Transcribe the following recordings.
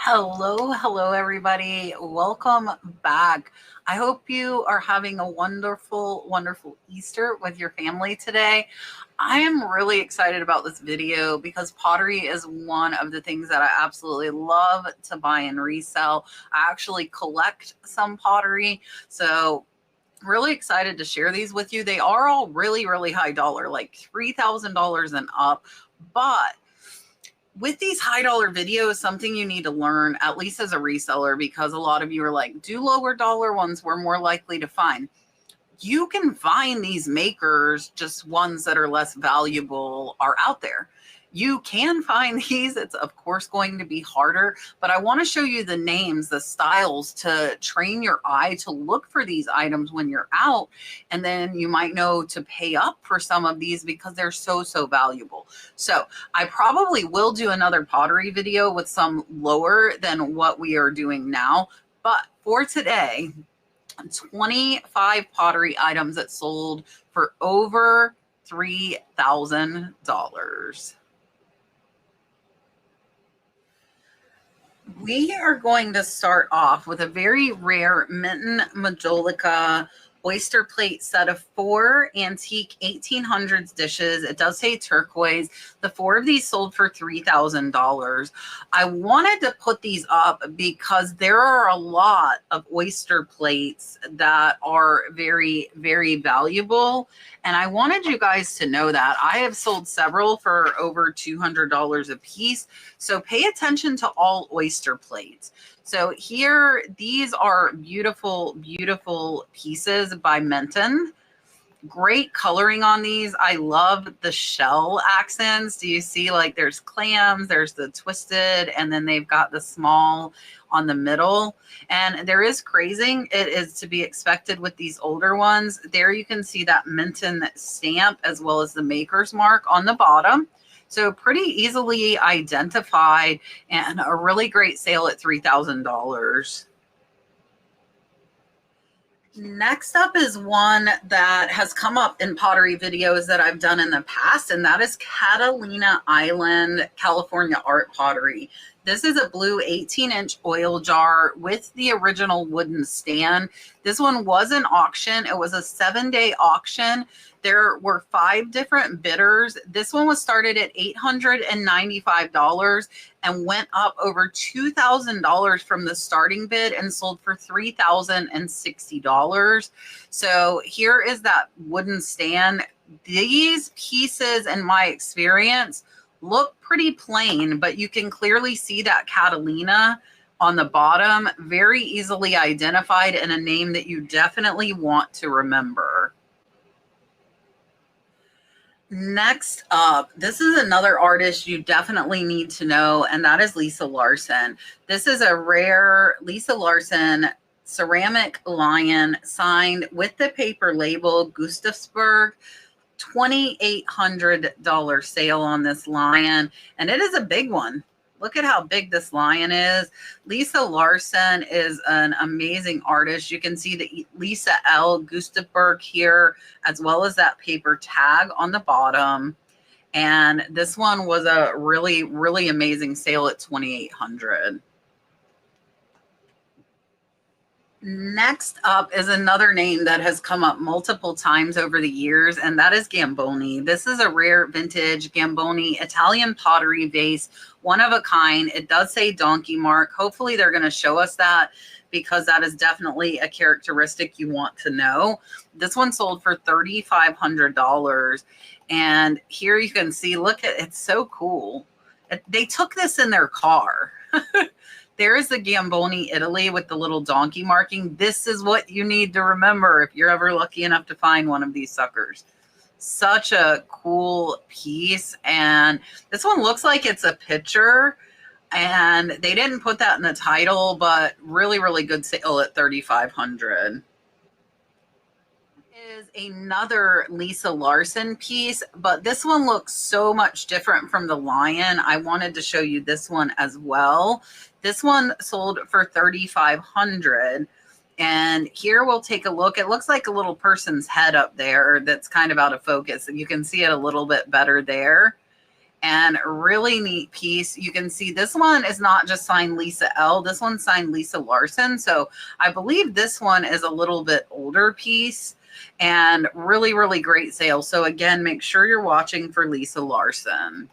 Hello, everybody. Welcome back. I hope you are having a wonderful Easter with your family today. I am really excited about this video because pottery is one of the things that I absolutely love to buy and resell. I actually collect some pottery, so really excited to share these with you. They are all really high dollar, like $3,000 and up, but with these high dollar videos, something you need to learn, at least as a reseller, because a lot of you are like, do lower dollar ones we're more likely to find. You can find these makers, just ones that are less valuable are out there. You can find these. It's of course going to be harder, but I want to show you the names, the styles to train your eye to look for these items when you're out. And then you might know to pay up for some of these because they're so valuable. So I probably will do another pottery video with some lower than what we are doing now. But for today, 25 pottery items that sold for over $3,000. We are going to start off with a very rare Minton Molica oyster plate set of 4 antique 1800s dishes. It does say turquoise. The 4 of these sold for $3,000. I wanted to put these up because there are a lot of oyster plates that are very valuable. And I wanted you guys to know that. I have sold several for over $200 a piece. So pay attention to all oyster plates. So here, these are beautiful pieces by Minton. Great coloring on these. I love the shell accents. Do you see, like, there's clams, there's the twisted, and then they've got the small on the middle. And there is crazing. It is to be expected with these older ones. There you can see that Minton stamp as well as the maker's mark on the bottom. So pretty easily identified and a really great sale at $3,000. Next up is one that has come up in pottery videos that I've done in the past, and that is Catalina Island, California art pottery. This is a blue 18-inch oil jar with the original wooden stand. This one was an auction. It was a 7-day auction. There were 5 different bidders. This one was started at $895 and went up over $2,000 from the starting bid and sold for $3,060. So here is that wooden stand. These pieces, in my experience, look pretty plain, but you can clearly see that Catalina on the bottom, very easily identified, and a name that you definitely want to remember. Next up, this is another artist you definitely need to know, and that is Lisa Larson. This is a rare Lisa Larson ceramic lion signed with the paper label Gustavsberg. $2,800 sale on this lion, and it is a big one. Look at how big this lion is. Lisa Larson is an amazing artist. You can see the Lisa L. Gustavsberg here, as well as that paper tag on the bottom. And this one was a really amazing sale at $2,800. Next up is another name that has come up multiple times over the years, and that is Gamboni. This is a rare vintage Gamboni Italian pottery vase, one of a kind. It does say donkey mark. Hopefully they're going to show us that, because that is definitely a characteristic you want to know. This one sold for $3,500. And here you can see, look at, it's so cool. They took this in their car. There is the Gamboni, Italy with the little donkey marking. This is what you need to remember if you're ever lucky enough to find one of these suckers. Such a cool piece. And this one looks like it's a picture, and they didn't put that in the title, but really good sale at $3,500. Is another Lisa Larson piece, but this one looks so much different from the lion. I wanted to show you this one as well. This one sold for $3,500. And here we'll take a look. It looks like a little person's head up there that's kind of out of focus, and you can see it a little bit better there. and really neat piece. You can see this one is not just signed Lisa L. This one's signed Lisa Larson. So I believe this one is a little bit older piece and really, really great sale. So again, make sure you're watching for Lisa Larson.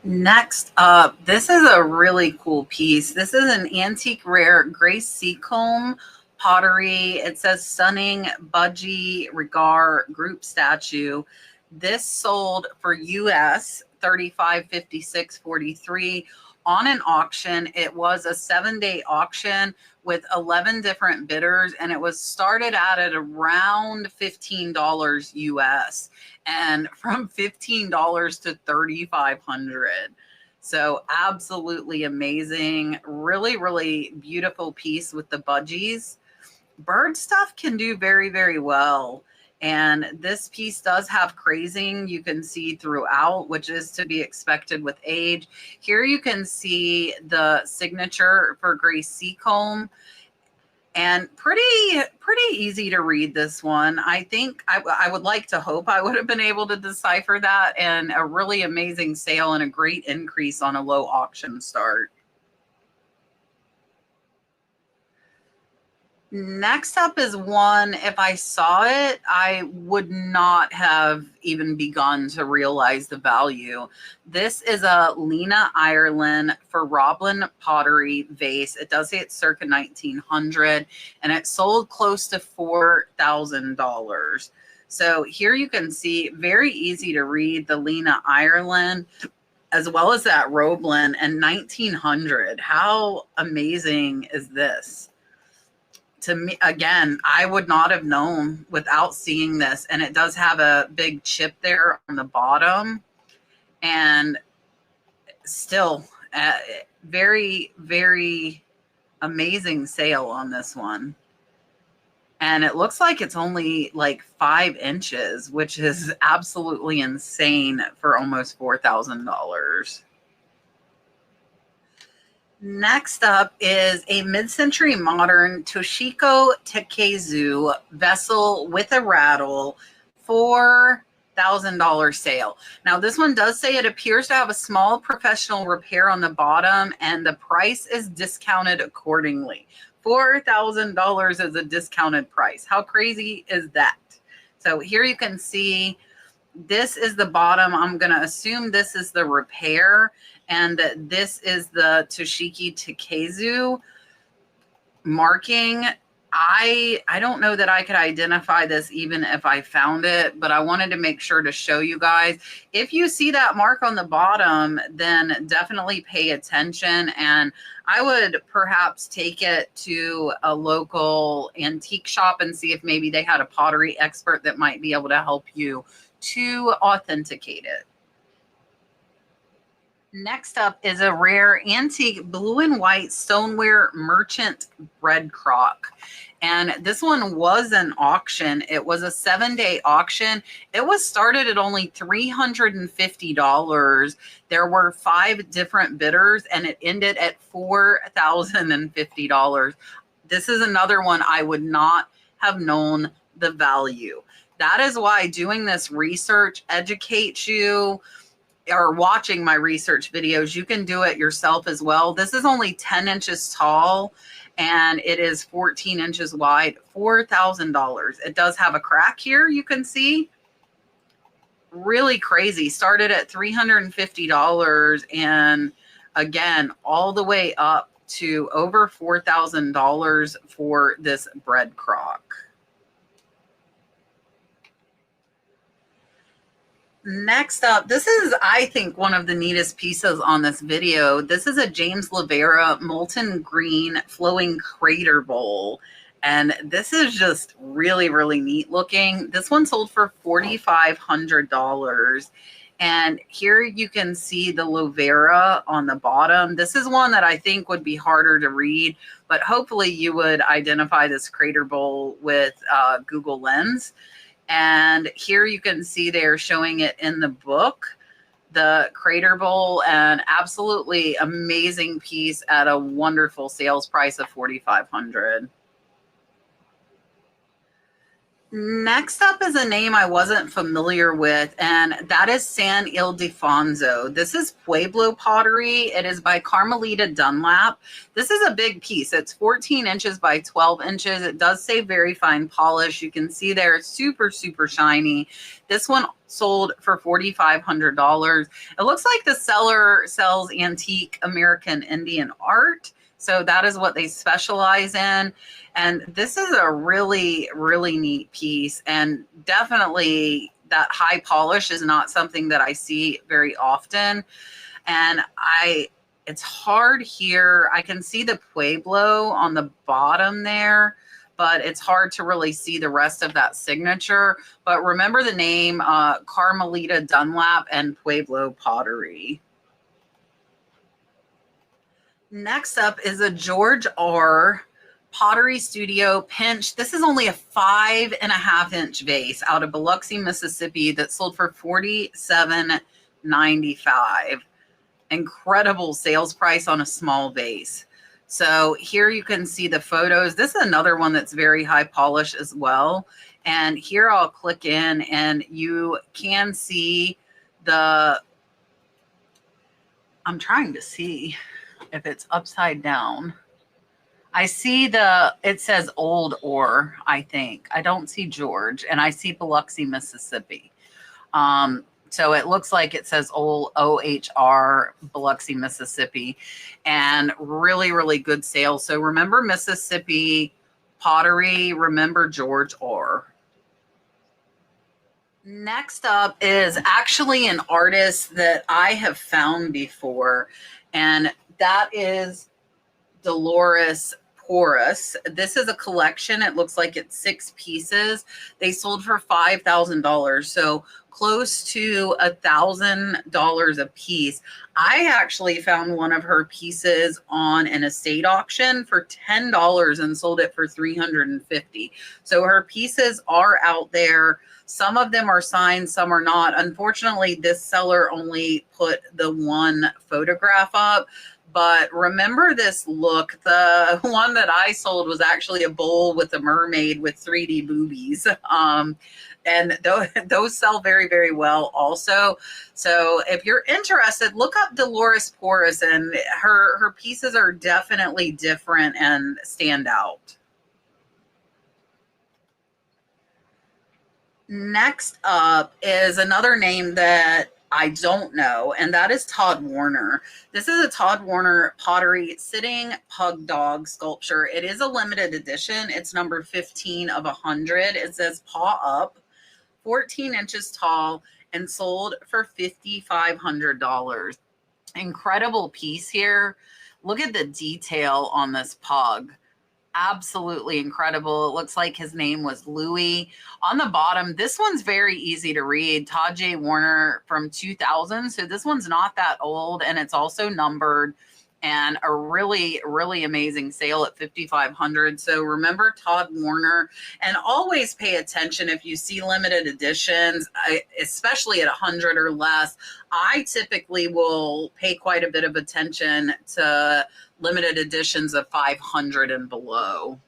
Next up, this is a really cool piece. This is an antique rare Grace Secomb pottery. It says Stunning Budgie Regar Group Statue. This sold for US $35.56.43 on an auction. It was a 7-day auction with 11 different bidders, and it was started at around $15 US, and from $15 to $3,500. So absolutely amazing. Really, really beautiful piece with the budgies. Bird stuff can do very, very well. And this piece does have crazing, you can see throughout, which is to be expected with age. Here you can see the signature for Grace Secomb, and pretty easy to read this one. I think I would like to hope I would have been able to decipher that, and a really amazing sale and a great increase on a low auction start. Next up is one, if I saw it, I would not have even begun to realize the value. This is a Lena, Ireland for Roblin Pottery vase. It does say it's circa 1900, and it sold close to $4,000. So here you can see, very easy to read, the Lena, Ireland, as well as that Roblin, and 1900. How amazing is this? To me, again, I would not have known without seeing this. And it does have a big chip there on the bottom, and still very, very amazing sale on this one. And it looks like it's only like 5 inches, which is absolutely insane for almost $4,000. Next up is a mid-century modern Toshiko Teesu vessel with a rattle, $4,000 sale. Now this one does say it appears to have a small professional repair on the bottom, and the price is discounted accordingly. $4,000 is a discounted price. How crazy is that? So here you can see, this is the bottom. I'm going to assume this is the repair, and this is the Toshiko Teesu marking. I don't know that I could identify this even if I found it, but I wanted to make sure to show you guys. If you see that mark on the bottom, then definitely pay attention, and I would perhaps take it to a local antique shop and see if maybe they had a pottery expert that might be able to help you to authenticate it. Next up is a rare antique blue and white stoneware merchant bread crock. And this one was an auction. It was a 7-day auction. It was started at only $350. There were 5 different bidders, and it ended at $4,050. This is another one I would not have known the value. That is why doing this research educates you, or watching my research videos, you can do it yourself as well. This is only 10 inches tall, and it is 14 inches wide, $4,000. It does have a crack here, you can see. Really crazy. Started at $350, and again, all the way up to over $4,000 for this bread crock. Next up, this is, I think, one of the neatest pieces on this video. This is a James Lavera molten green flowing crater bowl. And this is just really, really neat looking. This one sold for $4,500. And here you can see the Lavera on the bottom. This is one that I think would be harder to read, but hopefully you would identify this crater bowl with Google Lens. And here you can see they're showing it in the book, the crater bowl, and absolutely amazing piece at a wonderful sales price of $4,500. Next up is a name I wasn't familiar with, and that is San Ildefonso. This is Pueblo Pottery. It is by Carmelita Dunlap. This is a big piece. It's 14 inches by 12 inches. It does say very fine polish. You can see there it's super, super shiny. This one sold for $4,500. It looks like the seller sells antique American Indian art. So that is what they specialize in. And this is a really, really neat piece. And definitely that high polish is not something that I see very often. And it's hard here. I can see the Pueblo on the bottom there, but it's hard to really see the rest of that signature. But remember the name, Carmelita Dunlap and Pueblo Pottery. Next up is a George R. Pottery Studio Pinch. This is only a 5.5-inch vase out of Biloxi, Mississippi that sold for $47.95. Incredible sales price on a small vase. So here you can see the photos. This is another one that's very high polish as well. And here I'll click in and you can see I'm trying to see if it's upside down. I see it says Old Ore, I think. I don't see George, and I see Biloxi, Mississippi. So it looks like it says Old OHR, Biloxi, Mississippi, and really, really good sales. So remember Mississippi pottery, remember George R. Next up is actually an artist that I have found before, and that is Dolores Porus. This is a collection. It looks like it's 6 pieces. They sold for $5,000, so close to $1,000 a piece. I actually found one of her pieces on an estate auction for $10 and sold it for $350. So her pieces are out there. Some of them are signed, some are not. Unfortunately, this seller only put the one photograph up. But remember this look. The one that I sold was actually a bowl with a mermaid with 3D boobies. And those sell very, very well also. So if you're interested, look up Dolores Porus, and her pieces are definitely different and stand out. Next up is another name that I don't know, and that is Todd Warner. This is a Todd Warner pottery sitting pug dog sculpture. It is a limited edition. It's number 15 of 100. It says paw up, 14 inches tall, and sold for $5,500. Incredible piece here. Look at the detail on this pug. Absolutely incredible. It looks like his name was Louis. On the bottom, this one's very easy to read. Todd J. Warner from 2000. So this one's not that old, and it's also numbered, and a really, really amazing sale at $5,500. So remember Todd Warner, and always pay attention if you see limited editions, especially at 100 or less. I typically will pay quite a bit of attention to limited editions of 500 and below.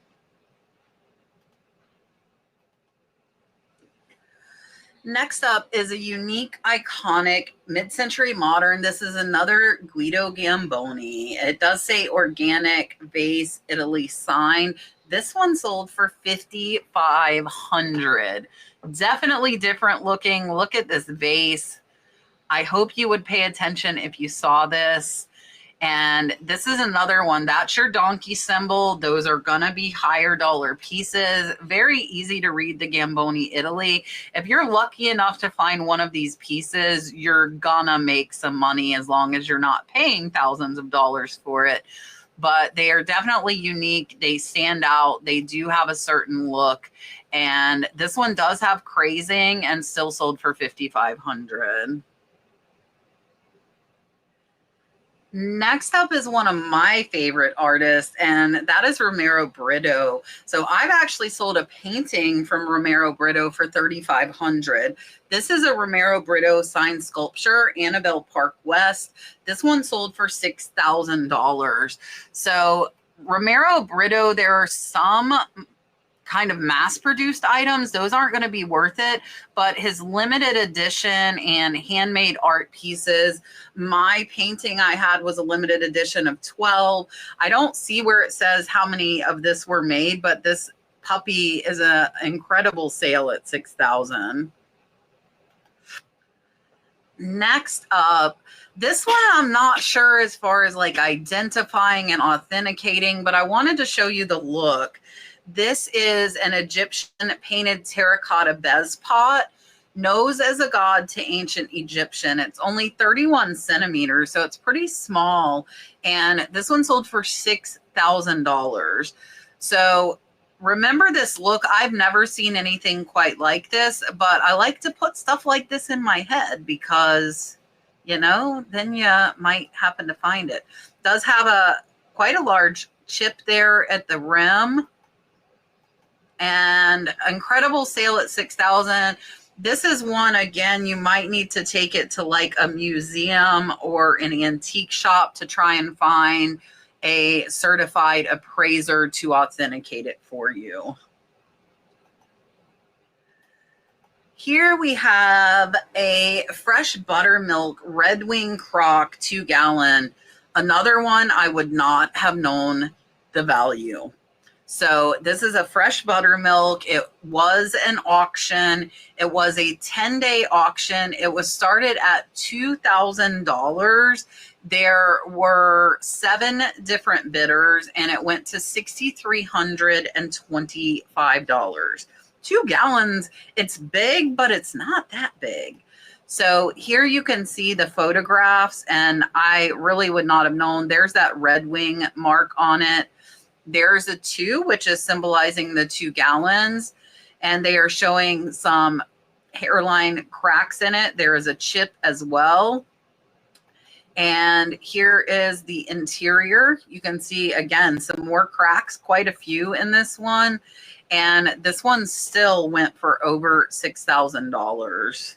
Next up is a unique, iconic, mid-century modern. This is another Guido Gamboni. It does say organic vase, Italy sign. This one sold for $5,500. Definitely different looking. Look at this vase. I hope you would pay attention if you saw this. And this is another one. That's your donkey symbol. Those are going to be higher dollar pieces. Very easy to read the Gamboni, Italy. If you're lucky enough to find one of these pieces, you're going to make some money as long as you're not paying thousands of dollars for it. But they are definitely unique. They stand out. They do have a certain look. And this one does have crazing and still sold for $5,500. Next up is one of my favorite artists, and that is Romero Brito. So I've actually sold a painting from Romero Brito for $3,500. This is a Romero Brito signed sculpture, Annabelle Park West. This one sold for $6,000. So Romero Brito, there are some kind of mass-produced items, those aren't going to be worth it. But his limited edition and handmade art pieces, my painting I had was a limited edition of 12. I don't see where it says how many of this were made, but this puppy is an incredible sale at $6,000. Next up, this one I'm not sure as far as like identifying and authenticating, but I wanted to show you the look. This is an Egyptian painted terracotta vase pot, nose as a god to ancient Egyptian. It's only 31 centimeters, so it's pretty small. And this one sold for $6,000. So remember this look. I've never seen anything quite like this, but I like to put stuff like this in my head because, you know, then you might happen to find it. Does have quite a large chip there at the rim. And incredible sale at $6,000. This is one, again, you might need to take it to like a museum or an antique shop to try and find a certified appraiser to authenticate it for you. Here we have a fresh buttermilk redwing croc 2-gallon. Another one I would not have known the value. So this is a fresh buttermilk. It was an auction. It was a 10-day auction. It was started at $2,000. There were 7 different bidders, and it went to $6,325. 2 gallons, it's big, but it's not that big. So here you can see the photographs, and I really would not have known. There's that red wing mark on it. There's a 2, which is symbolizing the 2 gallons, and they are showing some hairline cracks in it. There is a chip as well. And here is the interior. You can see, again, some more cracks, quite a few in this one. And this one still went for over $6,000.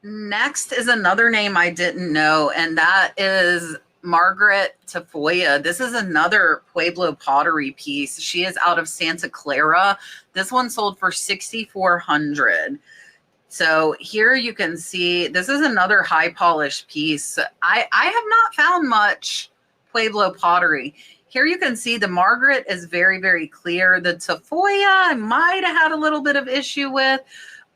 Next is another name I didn't know, and that is Margaret Tafoya. This is another Pueblo Pottery piece. She is out of Santa Clara. This one sold for $6,400. So here you can see, this is another high polished piece. I have not found much Pueblo pottery. Here you can see the Margaret is very, very clear. The Tafoya I might have had a little bit of issue with,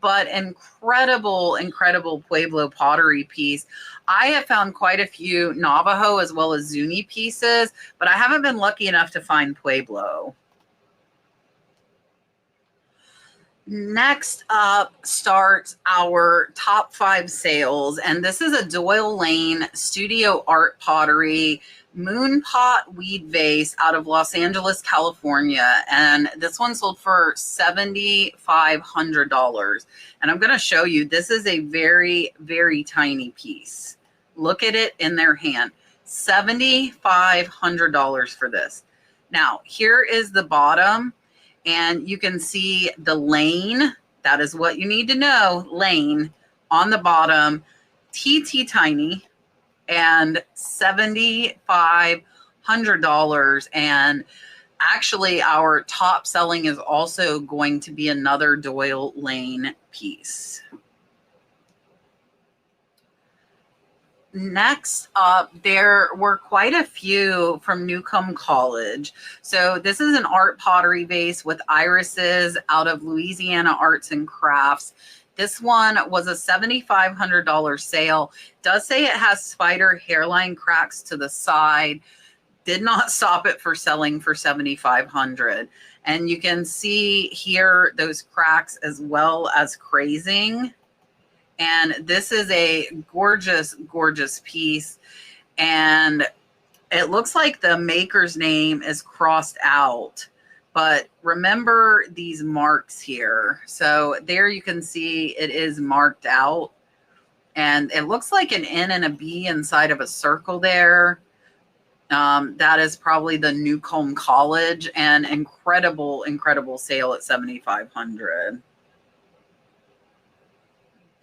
but incredible, incredible Pueblo pottery piece. I have found quite a few Navajo as well as Zuni pieces, but I haven't been lucky enough to find Pueblo. Next up starts our top 5 sales, and this is a Doyle Lane Studio Art Pottery Moonpot Weed Vase out of Los Angeles, California, and this one sold for $7,500. And I'm going to show you, this is a very, very tiny piece. Look at it in their hand. $7,500 for this. Now, here is the bottom. And you can see the lane. That is what you need to know. Lane on the bottom, tiny, and $7,500. And actually, our top selling is also going to be another Doyle Lane piece. Next up, there were quite a few from Newcomb College. So this is an art pottery vase with irises out of Louisiana Arts and Crafts. This one was a $7,500 sale. Does say it has spider hairline cracks to the side. Did not stop it for selling for $7,500. And you can see here those cracks as well as crazing. And this is a gorgeous, gorgeous piece. And it looks like the maker's name is crossed out. But remember these marks here. So there you can see it is marked out. And it looks like an N and a B inside of a circle there. That is probably the Newcomb College. And incredible, incredible sale at $7,500.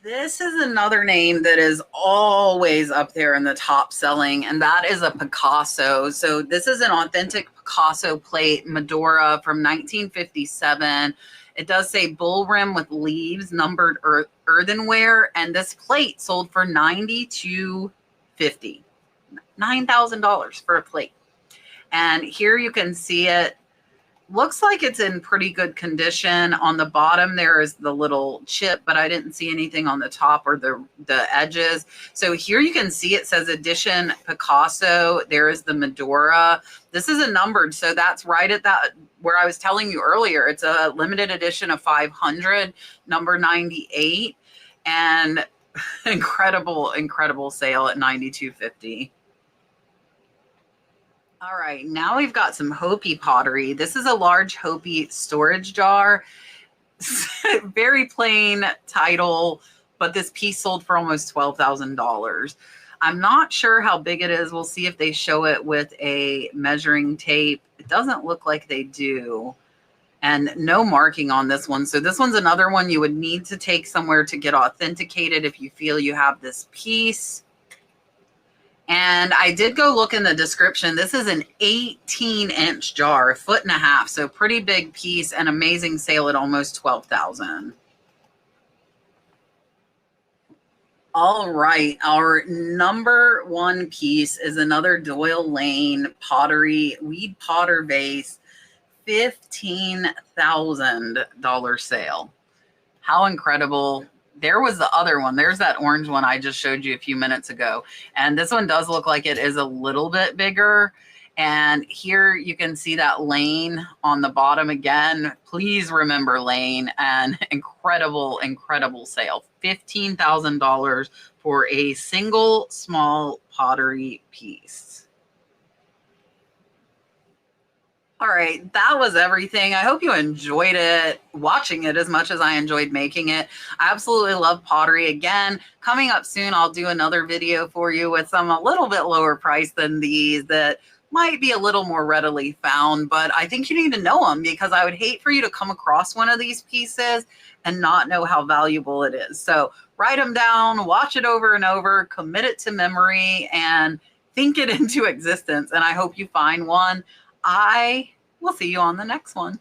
This is another name that is always up there in the top selling, and that is a Picasso. So this is an authentic Picasso plate Medora from 1957. It does say bull rim with leaves, numbered earthenware, and this plate sold for $92.50. $9,000 for a plate. And here you can see it. Looks like it's in pretty good condition. On the bottom there is the little chip, but I didn't see anything on the top or the edges. So here you can see it says edition Picasso. There is the Medora. This is a numbered, so that's right at that where I was telling you earlier. It's a limited edition of 500, number 98, and incredible sale at $92.50. All right, now we've got some Hopi pottery. This is a large Hopi storage jar. Very plain title, but this piece sold for almost $12,000. I'm not sure how big it is. We'll see if they show it with a measuring tape. It doesn't look like they do. And no marking on this one. So this one's another one you would need to take somewhere to get authenticated if you feel you have this piece. And I did go look in the description. This is an 18-inch jar, 1.5 feet. So pretty big piece, and amazing sale at almost $12,000. All right, our number one piece is another Doyle Lane pottery weed potter vase, $15,000 sale. How incredible. There was the other one. There's that orange one I just showed you a few minutes ago. And this one does look like it is a little bit bigger. And here you can see that Lane on the bottom again. Please remember Lane, and incredible sale. $15,000 for a single small pottery piece. All right, that was everything. I hope you enjoyed it, watching it as much as I enjoyed making it. I absolutely love pottery. Again, coming up soon, I'll do another video for you with some a little bit lower price than these that might be a little more readily found, but I think you need to know them, because I would hate for you to come across one of these pieces and not know how valuable it is. So write them down, watch it over and over, commit it to memory, and think it into existence. And I hope you find one. I will see you on the next one.